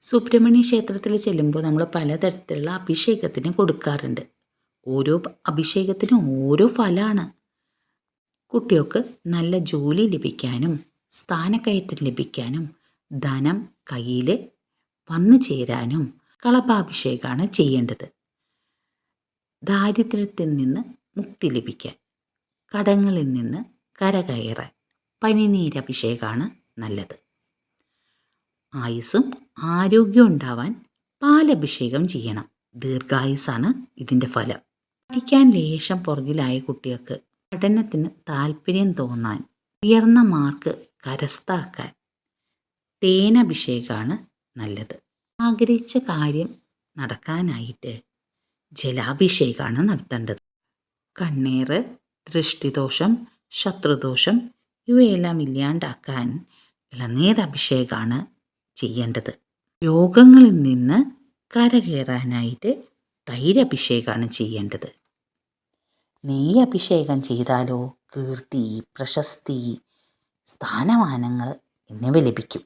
സുബ്രഹ്മണ്യ ക്ഷേത്രത്തിൽ ചെല്ലുമ്പോൾ നമ്മൾ പലതരത്തിലുള്ള അഭിഷേകത്തിന് കൊടുക്കാറുണ്ട്. ഓരോ അഭിഷേകത്തിനും ഓരോ ഫലമാണ്. കുട്ടികൾക്ക് നല്ല ജോലി ലഭിക്കാനും സ്ഥാനക്കയറ്റം ലഭിക്കാനും ധനം കയ്യിൽ വന്നു ചേരാനും കളഭാഭിഷേകമാണ് ചെയ്യേണ്ടത്. ദാരിദ്ര്യത്തിൽ നിന്ന് മുക്തി ലഭിക്കാൻ, കടങ്ങളിൽ നിന്ന് കരകയറാൻ പനിനീരഭിഷേകമാണ് നല്ലത്. ആയുസ്സും ആരോഗ്യവും ഉണ്ടാവാൻ പാലഭിഷേകം ചെയ്യണം. ദീർഘായുസ്സാണ് ഇതിൻ്റെ ഫലം. പഠിക്കാൻ ലേശം പുറകിലായ കുട്ടികൾക്ക് പഠനത്തിന് താല്പര്യം തോന്നാൻ, ഉയർന്ന മാർക്ക് കരസ്ഥമാക്കാൻ തേനഭിഷേകമാണ് നല്ലത്. ആഗ്രഹിച്ച കാര്യം നടക്കാനായിട്ട് ജലാഭിഷേകമാണ് നടത്തേണ്ടത്. കണ്ണേറ്, ദൃഷ്ടിദോഷം, ശത്രുദോഷം ഇവയെല്ലാം ഇല്ലാണ്ടാക്കാൻ ഇളനീരഭിഷേകമാണ് ചെയ്യേണ്ടത്. രോഗങ്ങളിൽ നിന്ന് കരകയറാനായിട്ട് തൈരഭിഷേകമാണ് ചെയ്യേണ്ടത്. നെയ്യഭിഷേകം ചെയ്താലോ കീർത്തി, പ്രശസ്തി, സ്ഥാനമാനങ്ങൾ എന്നിവ ലഭിക്കും.